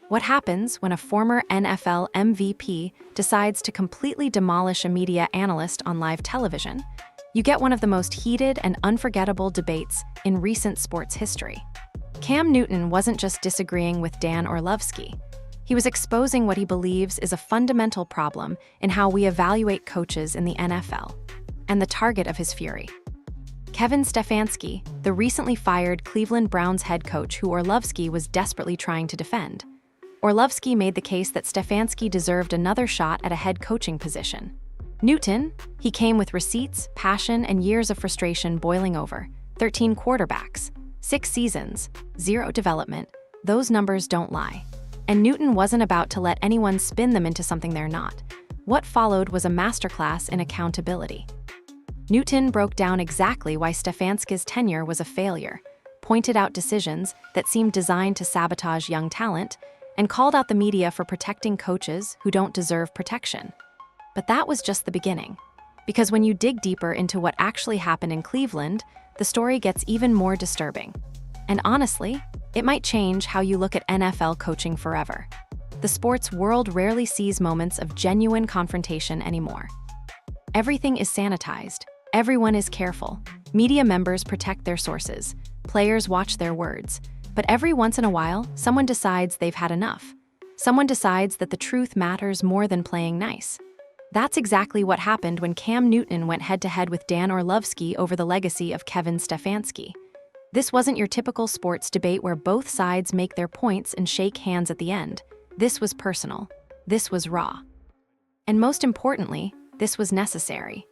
What happens when a former NFL MVP decides to completely demolish a media analyst on live television? You get one of the most heated and unforgettable debates in recent sports history. Cam Newton wasn't just disagreeing with Dan Orlovsky. He was exposing what he believes is a fundamental problem in how we evaluate coaches in the NFL, and the target of his fury. Kevin Stefanski, the recently fired Cleveland Browns head coach who Orlovsky was desperately trying to defend. Orlovsky made the case that Stefansky deserved another shot at a head coaching position. Newton, he came with receipts, passion, and years of frustration boiling over. 13 quarterbacks, 6 seasons, 0 development. Those numbers don't lie. And Newton wasn't about to let anyone spin them into something they're not. What followed was a masterclass in accountability. Newton broke down exactly why Stefansky's tenure was a failure, pointed out decisions that seemed designed to sabotage young talent, and called out the media for protecting coaches who don't deserve protection. But that was just the beginning. Because when you dig deeper into what actually happened in Cleveland, the story gets even more disturbing. And honestly, it might change how you look at NFL coaching forever. The sports world rarely sees moments of genuine confrontation anymore. Everything is sanitized. Everyone is careful. Media members protect their sources. Players watch their words. But every once in a while, someone decides they've had enough. Someone decides that the truth matters more than playing nice. That's exactly what happened when Cam Newton went head-to-head with Dan Orlovsky over the legacy of Kevin Stefanski. This wasn't your typical sports debate where both sides make their points and shake hands at the end. This was personal. This was raw. And most importantly, this was necessary.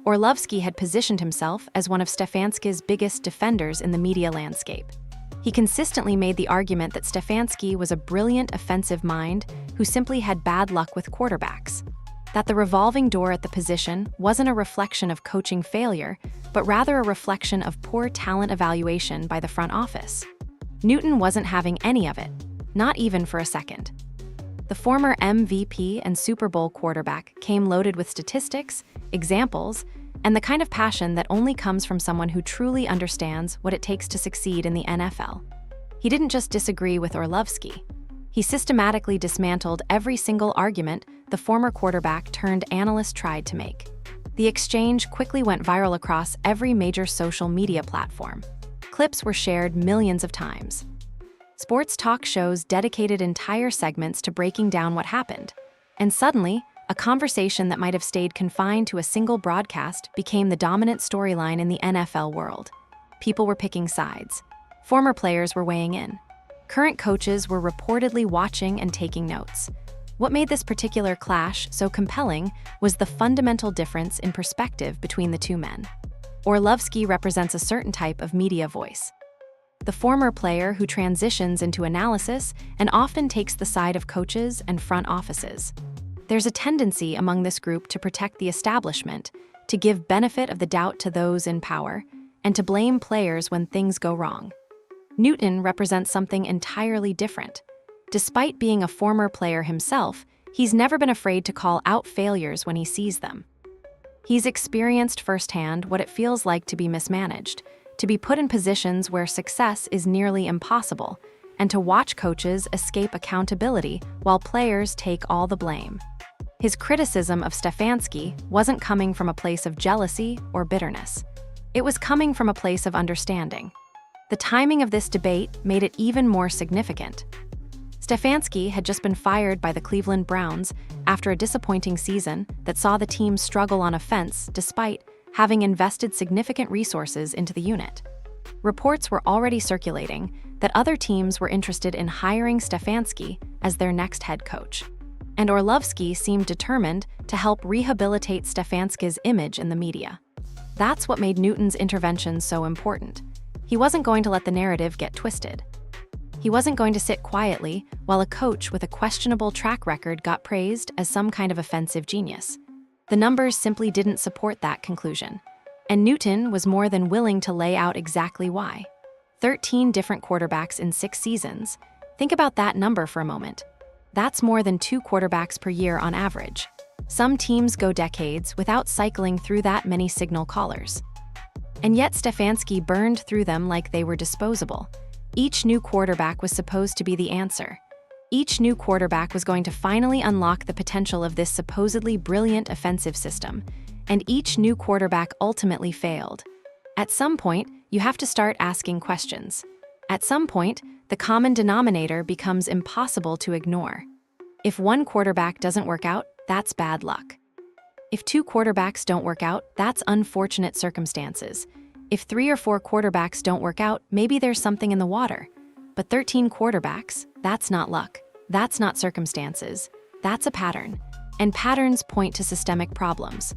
Orlovsky had positioned himself as one of Stefansky's biggest defenders in the media landscape. He consistently made the argument that Stefansky was a brilliant offensive mind who simply had bad luck with quarterbacks. That the revolving door at the position wasn't a reflection of coaching failure, but rather a reflection of poor talent evaluation by the front office. Newton wasn't having any of it, not even for a second. The former MVP and Super Bowl quarterback came loaded with statistics, examples, and the kind of passion that only comes from someone who truly understands what it takes to succeed in the NFL. He didn't just disagree with Orlovsky. He systematically dismantled every single argument the former quarterback turned analyst tried to make. The exchange quickly went viral across every major social media platform. Clips were shared millions of times. Sports talk shows dedicated entire segments to breaking down what happened. And suddenly, a conversation that might have stayed confined to a single broadcast became the dominant storyline in the NFL world. People were picking sides. Former players were weighing in. Current coaches were reportedly watching and taking notes. What made this particular clash so compelling was the fundamental difference in perspective between the two men. Orlovsky represents a certain type of media voice. The former player who transitions into analysis and often takes the side of coaches and front offices. There's a tendency among this group to protect the establishment, to give benefit of the doubt to those in power, and to blame players when things go wrong. Newton represents something entirely different. Despite being a former player himself, he's never been afraid to call out failures when he sees them. He's experienced firsthand what it feels like to be mismanaged, to be put in positions where success is nearly impossible, and to watch coaches escape accountability while players take all the blame. His criticism of Stefansky wasn't coming from a place of jealousy or bitterness. It was coming from a place of understanding. The timing of this debate made it even more significant. Stefansky had just been fired by the Cleveland Browns after a disappointing season that saw the team struggle on offense despite having invested significant resources into the unit. Reports were already circulating that other teams were interested in hiring Stefansky as their next head coach. And Orlovsky seemed determined to help rehabilitate Stefansky's image in the media. That's what made Newton's intervention so important. He wasn't going to let the narrative get twisted. He wasn't going to sit quietly while a coach with a questionable track record got praised as some kind of offensive genius. The numbers simply didn't support that conclusion. And Newton was more than willing to lay out exactly why. 13 different quarterbacks in 6 seasons. Think about that number for a moment. That's more than 2 quarterbacks per year on average. Some teams go decades without cycling through that many signal callers. And yet Stefansky burned through them like they were disposable. Each new quarterback was supposed to be the answer. Each new quarterback was going to finally unlock the potential of this supposedly brilliant offensive system, and each new quarterback ultimately failed. At some point, you have to start asking questions. At some point, the common denominator becomes impossible to ignore. If one quarterback doesn't work out, that's bad luck. If two quarterbacks don't work out, that's unfortunate circumstances. If 3 or 4 quarterbacks don't work out, maybe there's something in the water. But 13 quarterbacks, that's not luck. That's not circumstances. That's a pattern. And patterns point to systemic problems.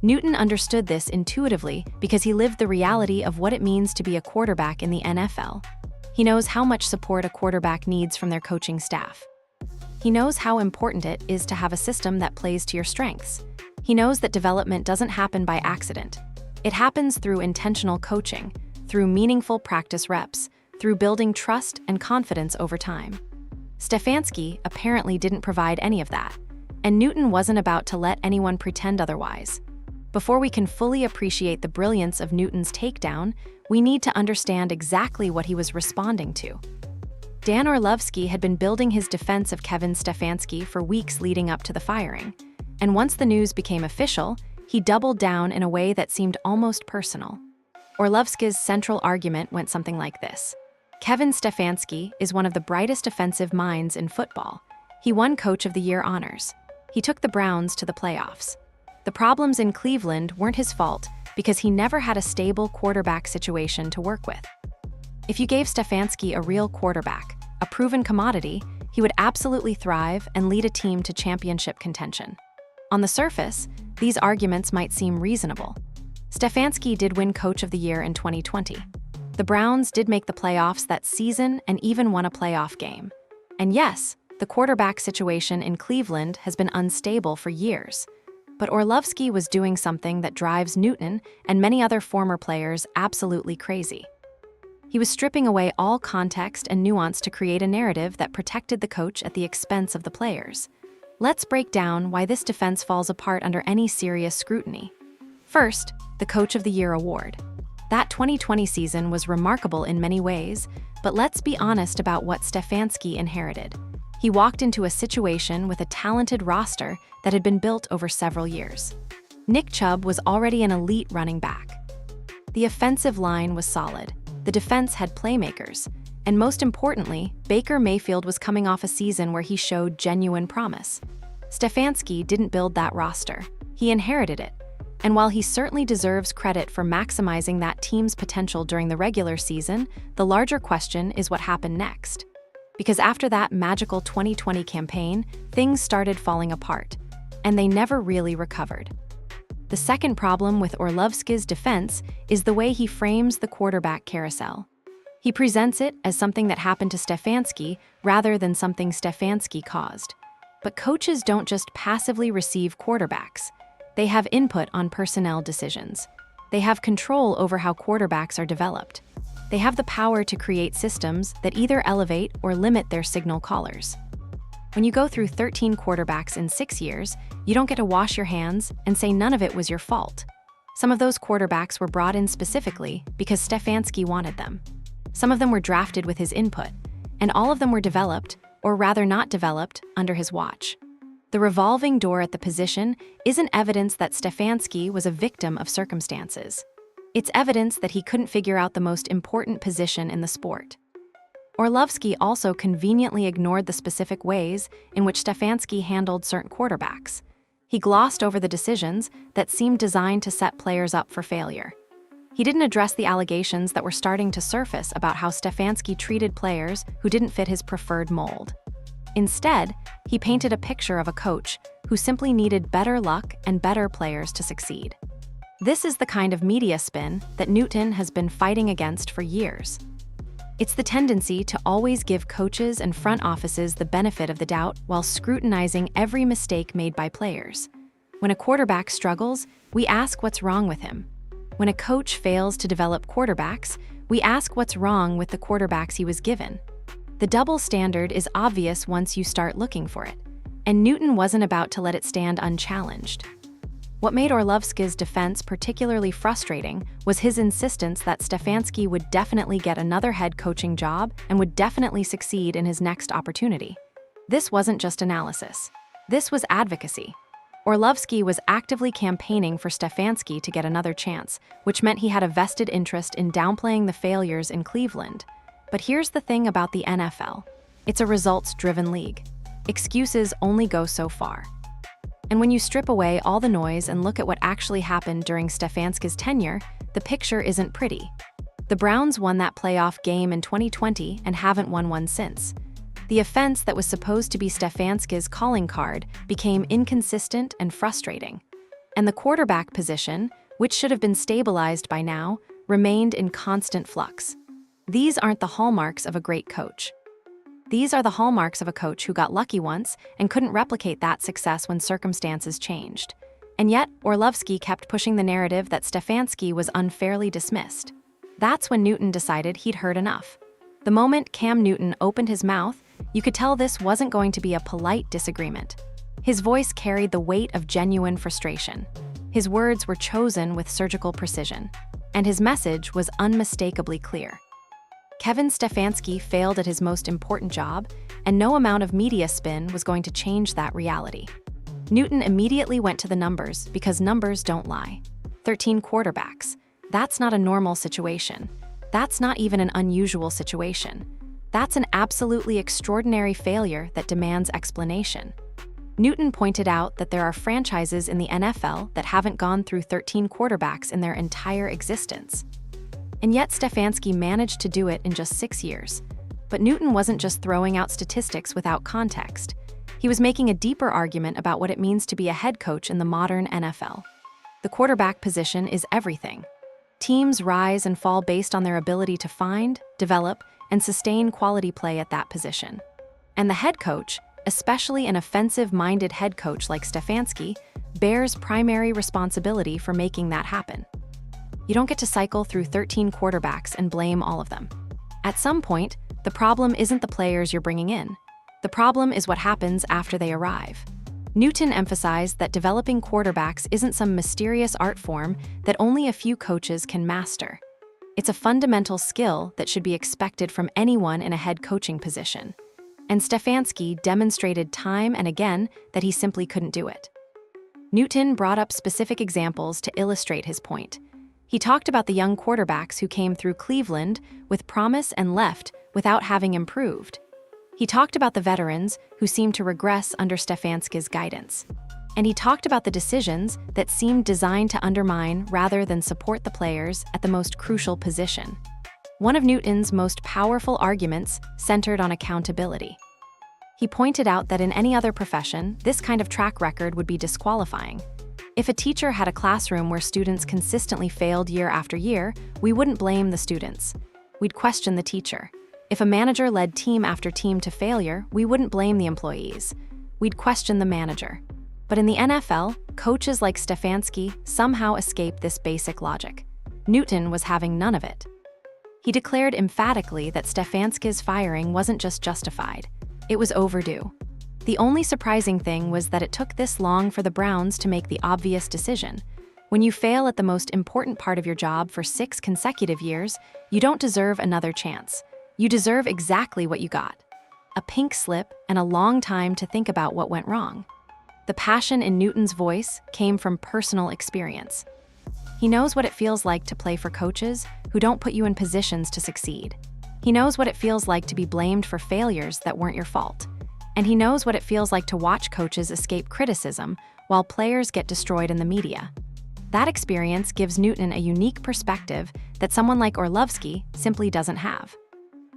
Newton understood this intuitively because he lived the reality of what it means to be a quarterback in the NFL. He knows how much support a quarterback needs from their coaching staff. He knows how important it is to have a system that plays to your strengths. He knows that development doesn't happen by accident. It happens through intentional coaching, through meaningful practice reps, through building trust and confidence over time. Stefansky apparently didn't provide any of that, and Newton wasn't about to let anyone pretend otherwise. Before we can fully appreciate the brilliance of Newton's takedown, we need to understand exactly what he was responding to. Dan Orlovsky had been building his defense of Kevin Stefanski for weeks leading up to the firing, and once the news became official, he doubled down in a way that seemed almost personal. Orlovsky's central argument went something like this. Kevin Stefanski is one of the brightest offensive minds in football. He won Coach of the Year honors. He took the Browns to the playoffs. The problems in Cleveland weren't his fault because he never had a stable quarterback situation to work with. If you gave Stefansky a real quarterback, a proven commodity, he would absolutely thrive and lead a team to championship contention. On the surface, these arguments might seem reasonable. Stefansky did win Coach of the Year in 2020. The Browns did make the playoffs that season and even won a playoff game. And yes, the quarterback situation in Cleveland has been unstable for years. But Orlovsky was doing something that drives Newton and many other former players absolutely crazy. He was stripping away all context and nuance to create a narrative that protected the coach at the expense of the players. Let's break down why this defense falls apart under any serious scrutiny. First, the Coach of the Year award. That 2020 season was remarkable in many ways, but let's be honest about what Stefansky inherited. He walked into a situation with a talented roster that had been built over several years. Nick Chubb was already an elite running back. The offensive line was solid. The defense had playmakers. And most importantly, Baker Mayfield was coming off a season where he showed genuine promise. Stefansky didn't build that roster. He inherited it. And while he certainly deserves credit for maximizing that team's potential during the regular season, the larger question is what happened next. Because after that magical 2020 campaign, things started falling apart, and they never really recovered. The second problem with Orlovsky's defense is the way he frames the quarterback carousel. He presents it as something that happened to Stefansky rather than something Stefansky caused. But coaches don't just passively receive quarterbacks. They have input on personnel decisions. They have control over how quarterbacks are developed. They have the power to create systems that either elevate or limit their signal callers. When you go through 13 quarterbacks in 6 years, you don't get to wash your hands and say none of it was your fault. Some of those quarterbacks were brought in specifically because Stefansky wanted them. Some of them were drafted with his input, and all of them were developed, or rather not developed, under his watch. The revolving door at the position isn't evidence that Stefansky was a victim of circumstances. It's evidence that he couldn't figure out the most important position in the sport. Orlovsky also conveniently ignored the specific ways in which Stefansky handled certain quarterbacks. He glossed over the decisions that seemed designed to set players up for failure. He didn't address the allegations that were starting to surface about how Stefansky treated players who didn't fit his preferred mold. Instead, he painted a picture of a coach who simply needed better luck and better players to succeed. This is the kind of media spin that Newton has been fighting against for years. It's the tendency to always give coaches and front offices the benefit of the doubt while scrutinizing every mistake made by players. When a quarterback struggles, we ask what's wrong with him. When a coach fails to develop quarterbacks, we ask what's wrong with the quarterbacks he was given. The double standard is obvious once you start looking for it, and Newton wasn't about to let it stand unchallenged. What made Orlovsky's defense particularly frustrating was his insistence that Stefansky would definitely get another head coaching job and would definitely succeed in his next opportunity. This wasn't just analysis. This was advocacy. Orlovsky was actively campaigning for Stefansky to get another chance, which meant he had a vested interest in downplaying the failures in Cleveland. But here's the thing about the NFL. It's a results-driven league. Excuses only go so far. And when you strip away all the noise and look at what actually happened during Stefansky's tenure, the picture isn't pretty. The Browns won that playoff game in 2020 and haven't won one since. The offense that was supposed to be Stefansky's calling card became inconsistent and frustrating. And the quarterback position, which should have been stabilized by now, remained in constant flux. These aren't the hallmarks of a great coach. These are the hallmarks of a coach who got lucky once and couldn't replicate that success when circumstances changed. And yet, Orlovsky kept pushing the narrative that Stefansky was unfairly dismissed. That's when Newton decided he'd heard enough. The moment Cam Newton opened his mouth, you could tell this wasn't going to be a polite disagreement. His voice carried the weight of genuine frustration. His words were chosen with surgical precision, and his message was unmistakably clear. Kevin Stefanski failed at his most important job, and no amount of media spin was going to change that reality. Newton immediately went to the numbers because numbers don't lie. 13 quarterbacks. That's not a normal situation. That's not even an unusual situation. That's an absolutely extraordinary failure that demands explanation. Newton pointed out that there are franchises in the NFL that haven't gone through 13 quarterbacks in their entire existence. And yet Stefansky managed to do it in just 6 years. But Newton wasn't just throwing out statistics without context. He was making a deeper argument about what it means to be a head coach in the modern NFL. The quarterback position is everything. Teams rise and fall based on their ability to find, develop, and sustain quality play at that position. And the head coach, especially an offensive-minded head coach like Stefansky, bears primary responsibility for making that happen. You don't get to cycle through 13 quarterbacks and blame all of them. At some point, the problem isn't the players you're bringing in. The problem is what happens after they arrive. Newton emphasized that developing quarterbacks isn't some mysterious art form that only a few coaches can master. It's a fundamental skill that should be expected from anyone in a head coaching position. And Stefansky demonstrated time and again that he simply couldn't do it. Newton brought up specific examples to illustrate his point. He talked about the young quarterbacks who came through Cleveland with promise and left without having improved. He talked about the veterans who seemed to regress under Stefansky's guidance. And he talked about the decisions that seemed designed to undermine rather than support the players at the most crucial position. One of Newton's most powerful arguments centered on accountability. He pointed out that in any other profession, this kind of track record would be disqualifying. If a teacher had a classroom where students consistently failed year after year, we wouldn't blame the students. We'd question the teacher. If a manager led team after team to failure, we wouldn't blame the employees. We'd question the manager. But in the NFL, coaches like Stefansky somehow escaped this basic logic. Newton was having none of it. He declared emphatically that Stefansky's firing wasn't just justified. It was overdue. The only surprising thing was that it took this long for the Browns to make the obvious decision. When you fail at the most important part of your job for 6 consecutive years, you don't deserve another chance. You deserve exactly what you got. A pink slip and a long time to think about what went wrong. The passion in Newton's voice came from personal experience. He knows what it feels like to play for coaches who don't put you in positions to succeed. He knows what it feels like to be blamed for failures that weren't your fault. And he knows what it feels like to watch coaches escape criticism while players get destroyed in the media. That experience gives Newton a unique perspective that someone like Orlovsky simply doesn't have.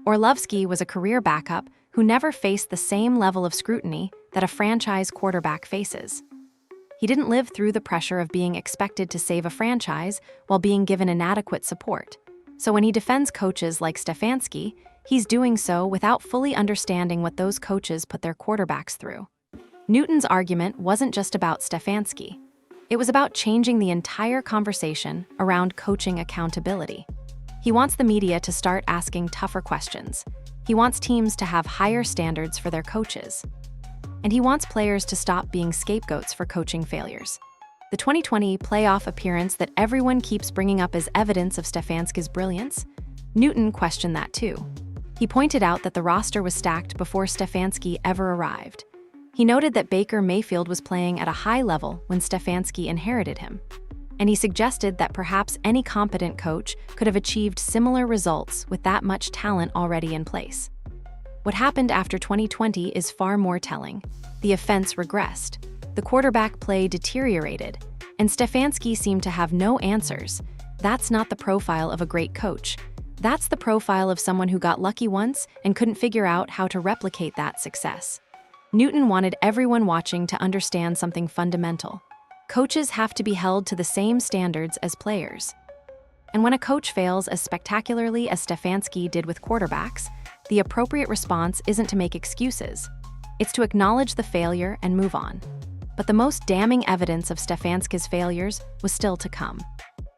Orlovsky was a career backup who never faced the same level of scrutiny that a franchise quarterback faces. He didn't live through the pressure of being expected to save a franchise while being given inadequate support. So when he defends coaches like Stefansky, he's doing so without fully understanding what those coaches put their quarterbacks through. Newton's argument wasn't just about Stefansky. It was about changing the entire conversation around coaching accountability. He wants the media to start asking tougher questions. He wants teams to have higher standards for their coaches. And he wants players to stop being scapegoats for coaching failures. The 2020 playoff appearance that everyone keeps bringing up as evidence of Stefansky's brilliance, Newton questioned that too. He pointed out that the roster was stacked before Stefansky ever arrived. He noted that Baker Mayfield was playing at a high level when Stefansky inherited him. And he suggested that perhaps any competent coach could have achieved similar results with that much talent already in place. What happened after 2020 is far more telling. The offense regressed. The quarterback play deteriorated, and Stefansky seemed to have no answers. That's not the profile of a great coach. That's the profile of someone who got lucky once and couldn't figure out how to replicate that success. Newton wanted everyone watching to understand something fundamental. Coaches have to be held to the same standards as players. And when a coach fails as spectacularly as Stefansky did with quarterbacks, the appropriate response isn't to make excuses. It's to acknowledge the failure and move on. But the most damning evidence of Stefansky's failures was still to come.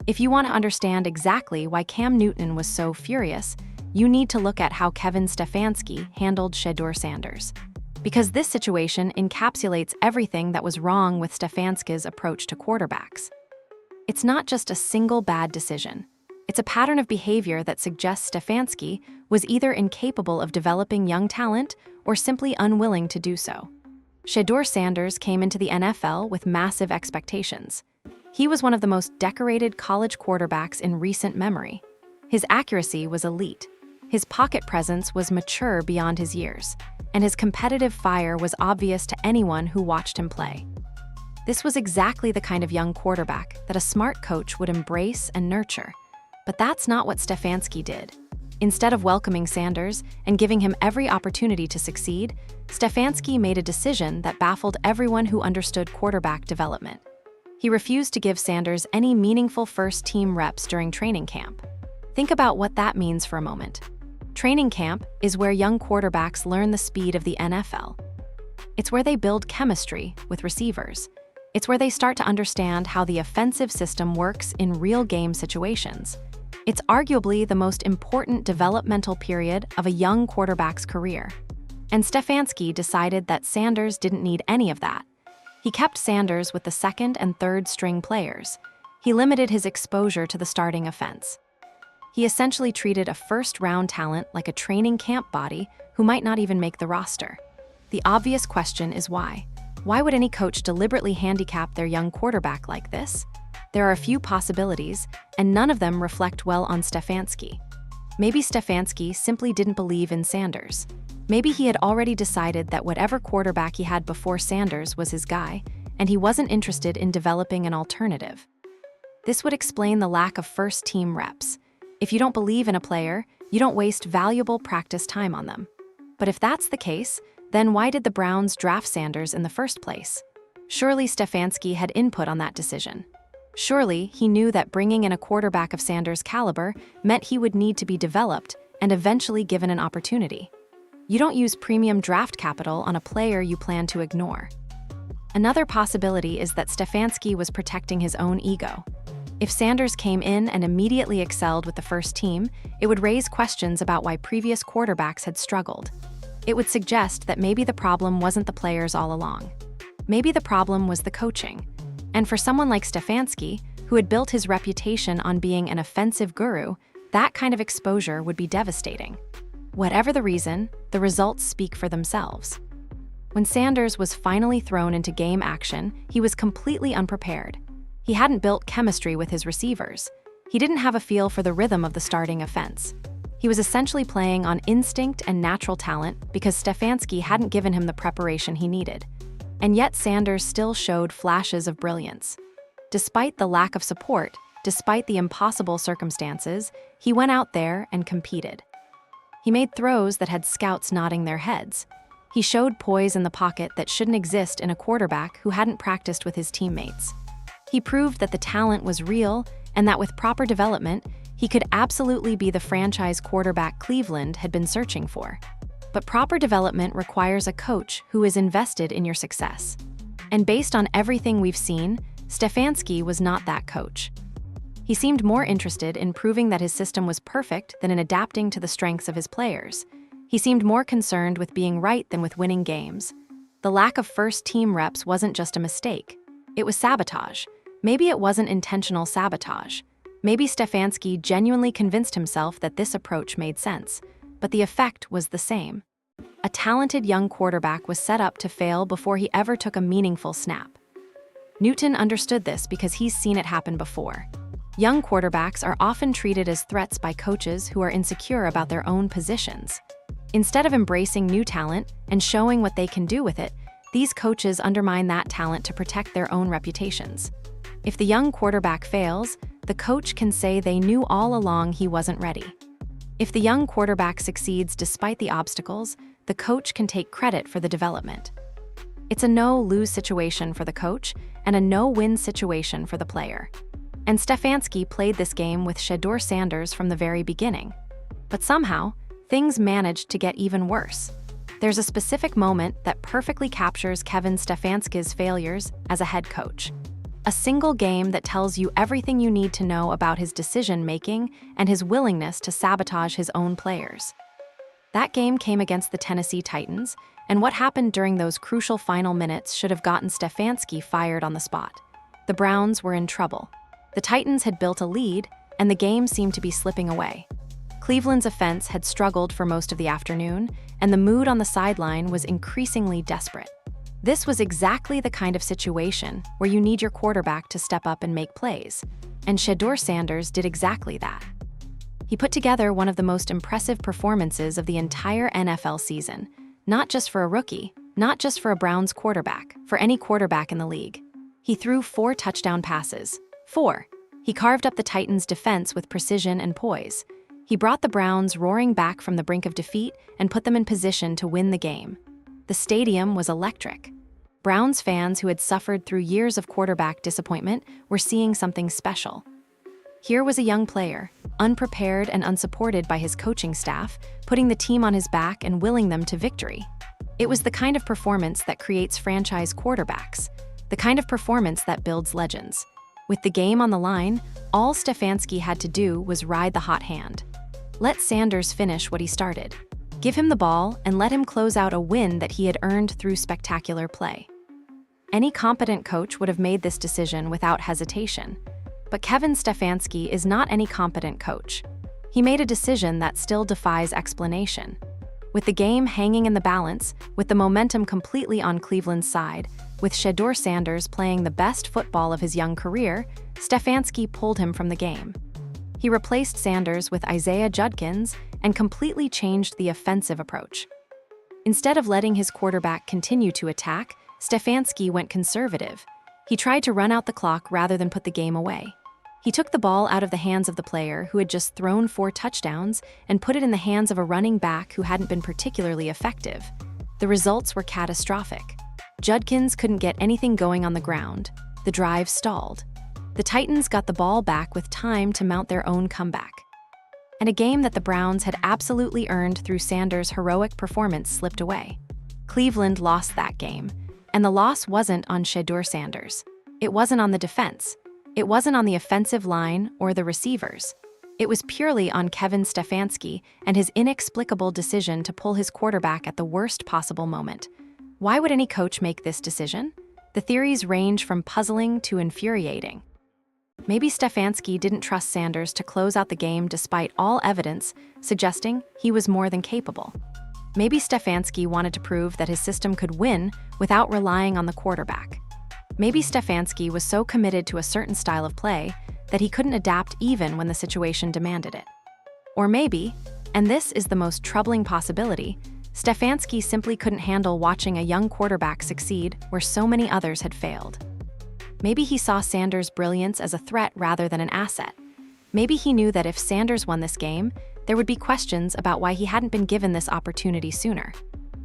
If you want to understand exactly why Cam Newton was so furious, you need to look at how Kevin Stefanski handled Shedeur Sanders. Because this situation encapsulates everything that was wrong with Stefansky's approach to quarterbacks. It's not just a single bad decision. It's a pattern of behavior that suggests Stefansky was either incapable of developing young talent or simply unwilling to do so. Shedeur Sanders came into the NFL with massive expectations. He was one of the most decorated college quarterbacks in recent memory. His accuracy was elite. His pocket presence was mature beyond his years, and his competitive fire was obvious to anyone who watched him play. This was exactly the kind of young quarterback that a smart coach would embrace and nurture. But that's not what Stefansky did. Instead of welcoming Sanders and giving him every opportunity to succeed, Stefansky made a decision that baffled everyone who understood quarterback development. He refused to give Sanders any meaningful first-team reps during training camp. Think about what that means for a moment. Training camp is where young quarterbacks learn the speed of the NFL. It's where they build chemistry with receivers. It's where they start to understand how the offensive system works in real game situations. It's arguably the most important developmental period of a young quarterback's career. And Stefansky decided that Sanders didn't need any of that. He kept Sanders with the second and third string players. He limited his exposure to the starting offense. He essentially treated a first-round talent like a training camp body who might not even make the roster. The obvious question is why? Why would any coach deliberately handicap their young quarterback like this? There are a few possibilities, and none of them reflect well on Stefansky. Maybe Stefansky simply didn't believe in Sanders. Maybe he had already decided that whatever quarterback he had before Sanders was his guy, and he wasn't interested in developing an alternative. This would explain the lack of first-team reps. If you don't believe in a player, you don't waste valuable practice time on them. But if that's the case, then why did the Browns draft Sanders in the first place? Surely Stefansky had input on that decision. Surely he knew that bringing in a quarterback of Sanders' caliber meant he would need to be developed and eventually given an opportunity. You don't use premium draft capital on a player you plan to ignore. Another possibility is that Stefansky was protecting his own ego. If Sanders came in and immediately excelled with the first team, it would raise questions about why previous quarterbacks had struggled. It would suggest that maybe the problem wasn't the players all along. Maybe the problem was the coaching. And for someone like Stefansky, who had built his reputation on being an offensive guru, that kind of exposure would be devastating. Whatever the reason, the results speak for themselves. When Sanders was finally thrown into game action, he was completely unprepared. He hadn't built chemistry with his receivers. He didn't have a feel for the rhythm of the starting offense. He was essentially playing on instinct and natural talent because Stefansky hadn't given him the preparation he needed. And yet Sanders still showed flashes of brilliance. Despite the lack of support, despite the impossible circumstances, he went out there and competed. He made throws that had scouts nodding their heads. He showed poise in the pocket that shouldn't exist in a quarterback who hadn't practiced with his teammates. He proved that the talent was real and that with proper development, he could absolutely be the franchise quarterback Cleveland had been searching for. But proper development requires a coach who is invested in your success. And based on everything we've seen, Stefansky was not that coach. He seemed more interested in proving that his system was perfect than in adapting to the strengths of his players. He seemed more concerned with being right than with winning games. The lack of first-team reps wasn't just a mistake. It was sabotage. Maybe it wasn't intentional sabotage. Maybe Stefansky genuinely convinced himself that this approach made sense. but the effect was the same. A talented young quarterback was set up to fail before he ever took a meaningful snap. Newton understood this because he's seen it happen before. Young quarterbacks are often treated as threats by coaches who are insecure about their own positions. Instead of embracing new talent and showing what they can do with it, these coaches undermine that talent to protect their own reputations. If the young quarterback fails, the coach can say they knew all along he wasn't ready. If the young quarterback succeeds despite the obstacles, the coach can take credit for the development. It's a no-lose situation for the coach and a no-win situation for the player. And Stefansky played this game with Shedeur Sanders from the very beginning. But somehow, things managed to get even worse. There's a specific moment that perfectly captures Kevin Stefanski's failures as a head coach. A single game that tells you everything you need to know about his decision-making and his willingness to sabotage his own players. That game came against the Tennessee Titans, and what happened during those crucial final minutes should have gotten Stefansky fired on the spot. The Browns were in trouble. The Titans had built a lead, and the game seemed to be slipping away. Cleveland's offense had struggled for most of the afternoon, and the mood on the sideline was increasingly desperate. This was exactly the kind of situation where you need your quarterback to step up and make plays, and Shedeur Sanders did exactly that. He put together one of the most impressive performances of the entire NFL season, not just for a rookie, not just for a Browns quarterback, for any quarterback in the league. He threw 4 touchdown passes. 4. He carved up the Titans' defense with precision and poise. He brought the Browns roaring back from the brink of defeat and put them in position to win the game. The stadium was electric. Browns fans who had suffered through years of quarterback disappointment were seeing something special. Here was a young player, unprepared and unsupported by his coaching staff, putting the team on his back and willing them to victory. It was the kind of performance that creates franchise quarterbacks, the kind of performance that builds legends. With the game on the line, all Stefansky had to do was ride the hot hand. Let Sanders finish what he started. Give him the ball and let him close out a win that he had earned through spectacular play. Any competent coach would have made this decision without hesitation. But Kevin Stefanski is not any competent coach. He made a decision that still defies explanation. With the game hanging in the balance, with the momentum completely on Cleveland's side, with Shedeur Sanders playing the best football of his young career, Stefansky pulled him from the game. He replaced Sanders with Isaiah Judkins and completely changed the offensive approach. Instead of letting his quarterback continue to attack, Stefansky went conservative. He tried to run out the clock rather than put the game away. He took the ball out of the hands of the player who had just thrown 4 touchdowns and put it in the hands of a running back who hadn't been particularly effective. The results were catastrophic. Judkins couldn't get anything going on the ground. The drive stalled. The Titans got the ball back with time to mount their own comeback. And a game that the Browns had absolutely earned through Sanders' heroic performance slipped away. Cleveland lost that game, and the loss wasn't on Shedeur Sanders. It wasn't on the defense. It wasn't on the offensive line or the receivers. It was purely on Kevin Stefanski and his inexplicable decision to pull his quarterback at the worst possible moment. Why would any coach make this decision? The theories range from puzzling to infuriating. Maybe Stefansky didn't trust Sanders to close out the game despite all evidence suggesting he was more than capable. Maybe Stefansky wanted to prove that his system could win without relying on the quarterback. Maybe Stefansky was so committed to a certain style of play that he couldn't adapt even when the situation demanded it. Or maybe, and this is the most troubling possibility, Stefansky simply couldn't handle watching a young quarterback succeed where so many others had failed. Maybe he saw Sanders' brilliance as a threat rather than an asset. Maybe he knew that if Sanders won this game, there would be questions about why he hadn't been given this opportunity sooner.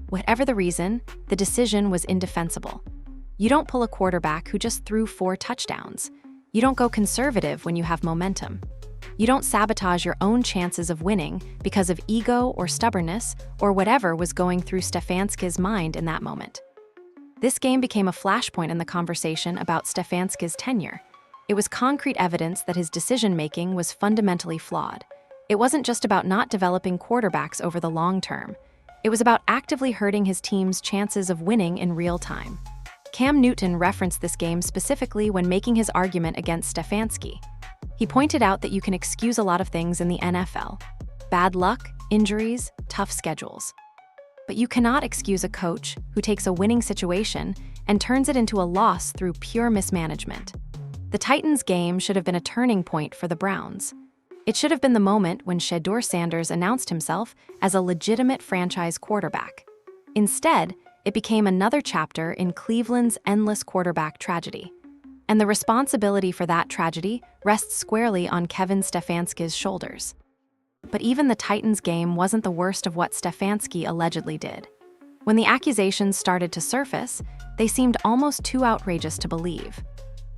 Whatever the reason, the decision was indefensible. You don't pull a quarterback who just threw 4 touchdowns. You don't go conservative when you have momentum. You don't sabotage your own chances of winning because of ego or stubbornness or whatever was going through Stefanski's mind in that moment. This game became a flashpoint in the conversation about Stefanski's tenure. It was concrete evidence that his decision-making was fundamentally flawed. It wasn't just about not developing quarterbacks over the long term. It was about actively hurting his team's chances of winning in real time. Cam Newton referenced this game specifically when making his argument against Stefansky. He pointed out that you can excuse a lot of things in the NFL. Bad luck, injuries, tough schedules. But you cannot excuse a coach who takes a winning situation and turns it into a loss through pure mismanagement. The Titans' game should have been a turning point for the Browns. It should have been the moment when Shedeur Sanders announced himself as a legitimate franchise quarterback. Instead, it became another chapter in Cleveland's endless quarterback tragedy. And the responsibility for that tragedy rests squarely on Kevin Stefanski's shoulders. But even the Titans' game wasn't the worst of what Stefansky allegedly did. When the accusations started to surface, they seemed almost too outrageous to believe.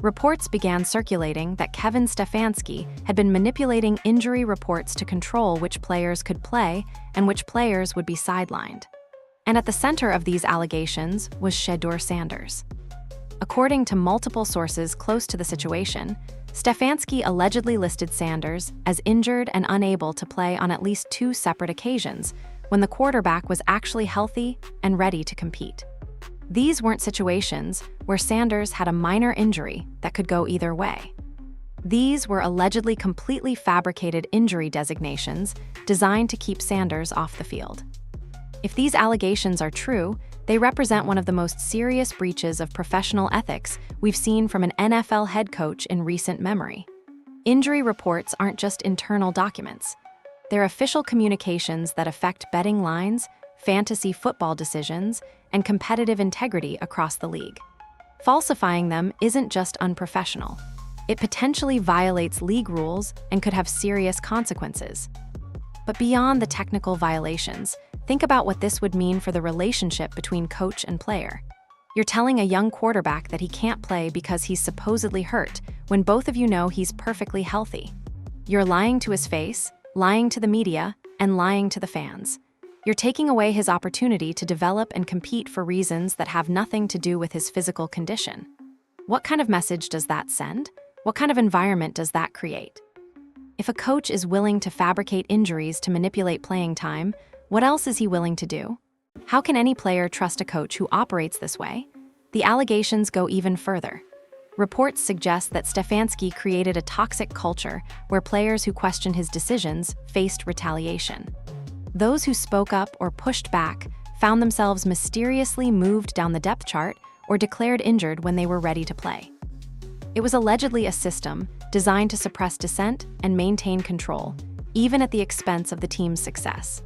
Reports began circulating that Kevin Stefanski had been manipulating injury reports to control which players could play and which players would be sidelined. And at the center of these allegations was Shedeur Sanders. According to multiple sources close to the situation, Stefansky allegedly listed Sanders as injured and unable to play on at least 2 separate occasions when the quarterback was actually healthy and ready to compete. These weren't situations where Sanders had a minor injury that could go either way. These were allegedly completely fabricated injury designations designed to keep Sanders off the field. If these allegations are true, they represent one of the most serious breaches of professional ethics we've seen from an NFL head coach in recent memory. Injury reports aren't just internal documents. They're official communications that affect betting lines, fantasy football decisions, and competitive integrity across the league. Falsifying them isn't just unprofessional. It potentially violates league rules and could have serious consequences. But beyond the technical violations, think about what this would mean for the relationship between coach and player. You're telling a young quarterback that he can't play because he's supposedly hurt when both of you know he's perfectly healthy. You're lying to his face, lying to the media, and lying to the fans. You're taking away his opportunity to develop and compete for reasons that have nothing to do with his physical condition. What kind of message does that send? What kind of environment does that create? If a coach is willing to fabricate injuries to manipulate playing time, what else is he willing to do? How can any player trust a coach who operates this way? The allegations go even further. Reports suggest that Stefansky created a toxic culture where players who questioned his decisions faced retaliation. Those who spoke up or pushed back found themselves mysteriously moved down the depth chart or declared injured when they were ready to play. It was allegedly a system designed to suppress dissent and maintain control, even at the expense of the team's success.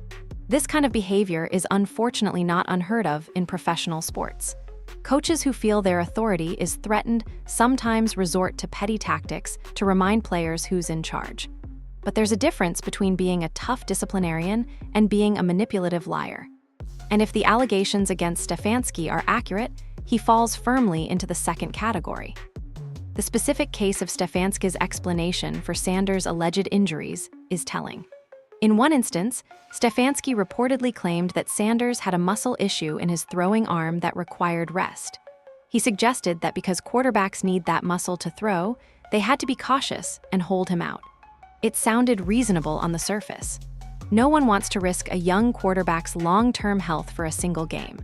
This kind of behavior is unfortunately not unheard of in professional sports. Coaches who feel their authority is threatened sometimes resort to petty tactics to remind players who's in charge. But there's a difference between being a tough disciplinarian and being a manipulative liar. And if the allegations against Stefansky are accurate, he falls firmly into the second category. The specific case of Stefansky's explanation for Sanders' alleged injuries is telling. In one instance, Stefansky reportedly claimed that Sanders had a muscle issue in his throwing arm that required rest. He suggested that because quarterbacks need that muscle to throw, they had to be cautious and hold him out. It sounded reasonable on the surface. No one wants to risk a young quarterback's long-term health for a single game.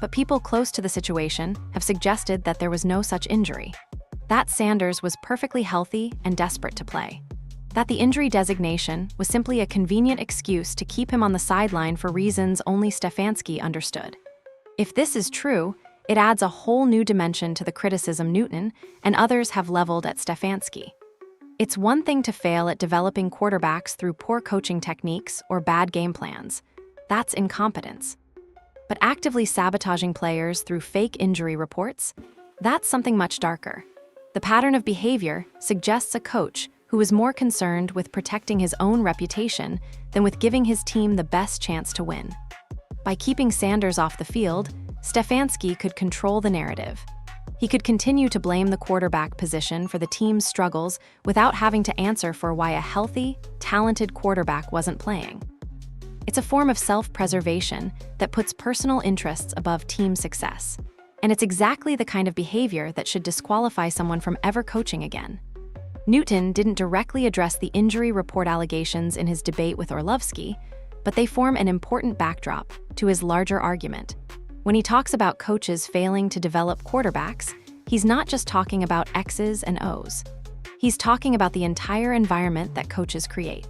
But people close to the situation have suggested that there was no such injury. That Sanders was perfectly healthy and desperate to play. That the injury designation was simply a convenient excuse to keep him on the sideline for reasons only Stefansky understood. If this is true, it adds a whole new dimension to the criticism Newton and others have leveled at Stefansky. It's one thing to fail at developing quarterbacks through poor coaching techniques or bad game plans. That's incompetence. But actively sabotaging players through fake injury reports? That's something much darker. The pattern of behavior suggests a coach who is more concerned with protecting his own reputation than with giving his team the best chance to win. By keeping Sanders off the field, Stefansky could control the narrative. He could continue to blame the quarterback position for the team's struggles without having to answer for why a healthy, talented quarterback wasn't playing. It's a form of self-preservation that puts personal interests above team success. And it's exactly the kind of behavior that should disqualify someone from ever coaching again. Newton didn't directly address the injury report allegations in his debate with Orlovsky, but they form an important backdrop to his larger argument. When he talks about coaches failing to develop quarterbacks, he's not just talking about X's and O's. He's talking about the entire environment that coaches create.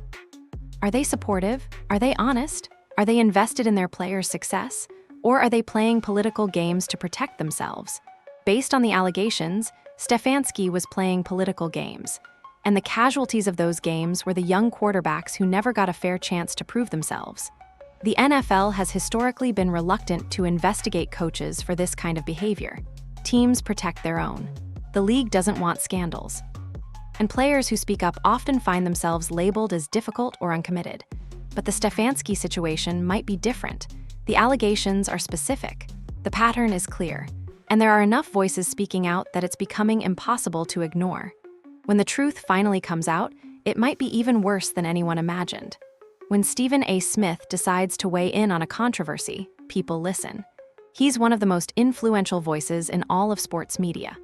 Are they supportive? Are they honest? Are they invested in their players' success? Or are they playing political games to protect themselves? Based on the allegations, Stefansky was playing political games, and the casualties of those games were the young quarterbacks who never got a fair chance to prove themselves. The NFL has historically been reluctant to investigate coaches for this kind of behavior. Teams protect their own. The league doesn't want scandals. And players who speak up often find themselves labeled as difficult or uncommitted. But the Stefansky situation might be different. The allegations are specific. The pattern is clear. And there are enough voices speaking out that it's becoming impossible to ignore. When the truth finally comes out, it might be even worse than anyone imagined. When Stephen A. Smith decides to weigh in on a controversy, people listen. He's one of the most influential voices in all of sports media.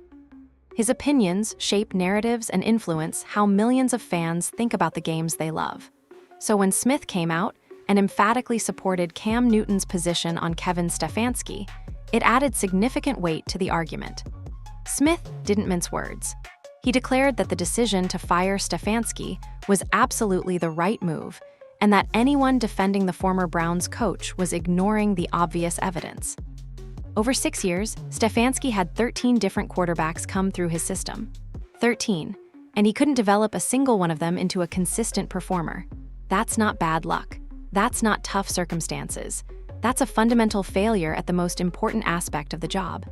His opinions shape narratives and influence how millions of fans think about the games they love. So when Smith came out and emphatically supported Cam Newton's position on Kevin Stefanski, it added significant weight to the argument. Smith didn't mince words. He declared that the decision to fire Stefansky was absolutely the right move, and that anyone defending the former Browns coach was ignoring the obvious evidence. Over 6 years, Stefansky had 13 different quarterbacks come through his system. 13, and he couldn't develop a single one of them into a consistent performer. That's not bad luck. That's not tough circumstances. That's a fundamental failure at the most important aspect of the job.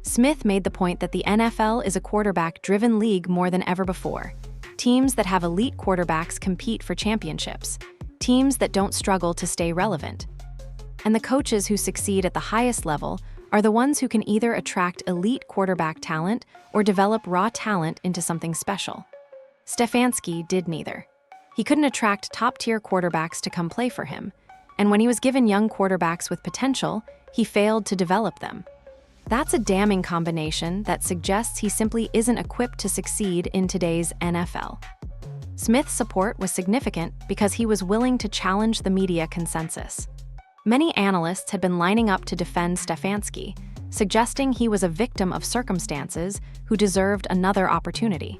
Smith made the point that the NFL is a quarterback-driven league more than ever before. Teams that have elite quarterbacks compete for championships. Teams that don't struggle to stay relevant. And the coaches who succeed at the highest level are the ones who can either attract elite quarterback talent or develop raw talent into something special. Stefansky did neither. He couldn't attract top-tier quarterbacks to come play for him, and when he was given young quarterbacks with potential, he failed to develop them. That's a damning combination that suggests he simply isn't equipped to succeed in today's NFL. Smith's support was significant because he was willing to challenge the media consensus. Many analysts had been lining up to defend Stefansky, suggesting he was a victim of circumstances who deserved another opportunity.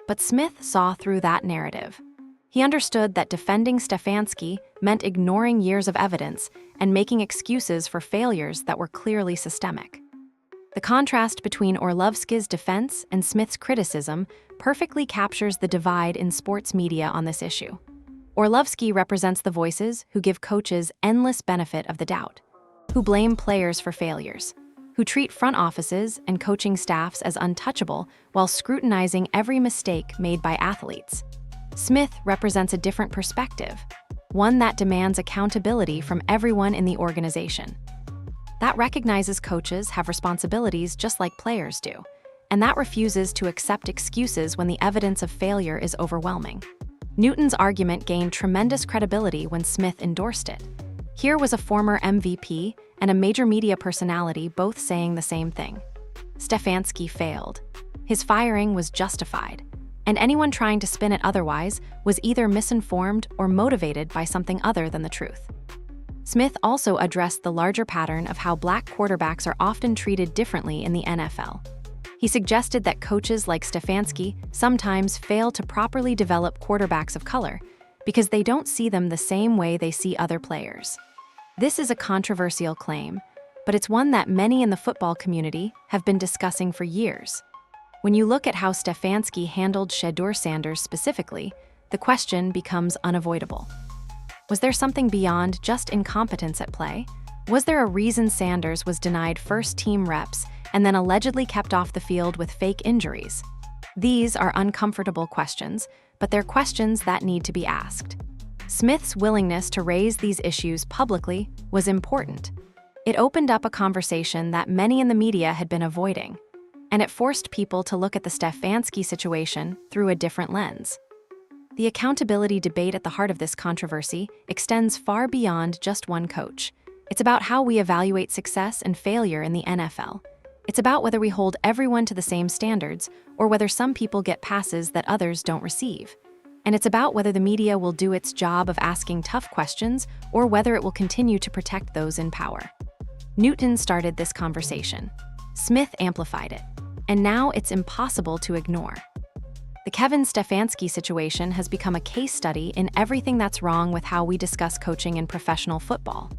But Smith saw through that narrative. He understood that defending Stefansky meant ignoring years of evidence and making excuses for failures that were clearly systemic. The contrast between Orlovsky's defense and Smith's criticism perfectly captures the divide in sports media on this issue. Orlovsky represents the voices who give coaches endless benefit of the doubt, who blame players for failures, who treat front offices and coaching staffs as untouchable while scrutinizing every mistake made by athletes. Smith represents a different perspective, one that demands accountability from everyone in the organization. That recognizes coaches have responsibilities just like players do, and that refuses to accept excuses when the evidence of failure is overwhelming. Newton's argument gained tremendous credibility when Smith endorsed it. Here was a former MVP and a major media personality both saying the same thing. Stefansky failed. His firing was justified, and anyone trying to spin it otherwise was either misinformed or motivated by something other than the truth. Smith also addressed the larger pattern of how black quarterbacks are often treated differently in the NFL. He suggested that coaches like Stefansky sometimes fail to properly develop quarterbacks of color because they don't see them the same way they see other players. This is a controversial claim, but it's one that many in the football community have been discussing for years. When you look at how Stefansky handled Shedeur Sanders specifically, the question becomes unavoidable. Was there something beyond just incompetence at play? Was there a reason Sanders was denied first-team reps and then allegedly kept off the field with fake injuries? These are uncomfortable questions, but they're questions that need to be asked. Smith's willingness to raise these issues publicly was important. It opened up a conversation that many in the media had been avoiding, and it forced people to look at the Stefansky situation through a different lens. The accountability debate at the heart of this controversy extends far beyond just one coach. It's about how we evaluate success and failure in the NFL. It's about whether we hold everyone to the same standards or whether some people get passes that others don't receive. And it's about whether the media will do its job of asking tough questions or whether it will continue to protect those in power. Newton started this conversation. Smith amplified it. And now it's impossible to ignore. The Kevin Stefanski situation has become a case study in everything that's wrong with how we discuss coaching in professional football.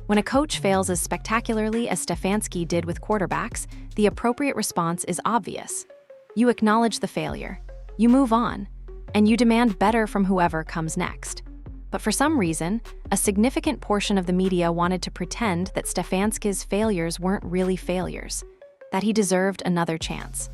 When a coach fails as spectacularly as Stefansky did with quarterbacks, the appropriate response is obvious. You acknowledge the failure, you move on, and you demand better from whoever comes next. But for some reason, a significant portion of the media wanted to pretend that Stefansky's failures weren't really failures, that he deserved another chance.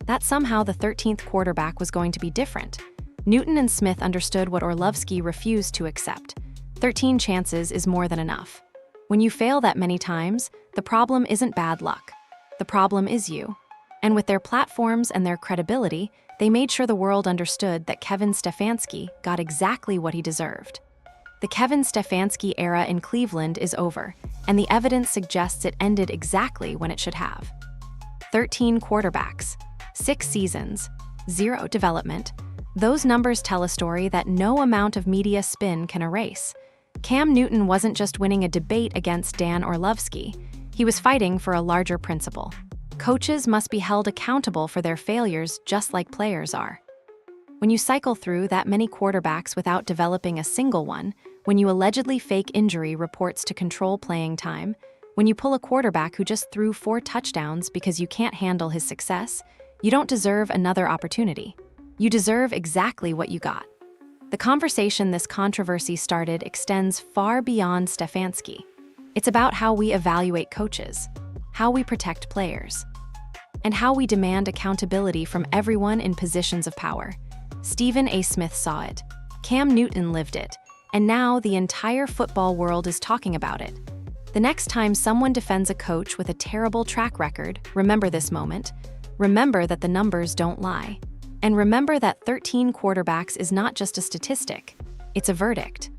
That somehow the 13th quarterback was going to be different. Newton and Smith understood what Orlovsky refused to accept. 13 chances is more than enough. When you fail that many times, the problem isn't bad luck. The problem is you. And with their platforms and their credibility, they made sure the world understood that Kevin Stefanski got exactly what he deserved. The Kevin Stefanski era in Cleveland is over, and the evidence suggests it ended exactly when it should have. 13 quarterbacks, 6 seasons, 0 development. Those numbers tell a story that no amount of media spin can erase. Cam Newton wasn't just winning a debate against Dan Orlovski. He was fighting for a larger principle. Coaches must be held accountable for their failures just like players are. When you cycle through that many quarterbacks without developing a single one, when you allegedly fake injury reports to control playing time, when you pull a quarterback who just threw 4 touchdowns because you can't handle his success, you don't deserve another opportunity. You deserve exactly what you got. The conversation this controversy started extends far beyond Stefansky. It's about how we evaluate coaches, how we protect players, and how we demand accountability from everyone in positions of power. Stephen A. Smith saw it. Cam Newton lived it. And now the entire football world is talking about it. The next time someone defends a coach with a terrible track record, remember this moment. Remember that the numbers don't lie. And remember that 13 quarterbacks is not just a statistic, it's a verdict.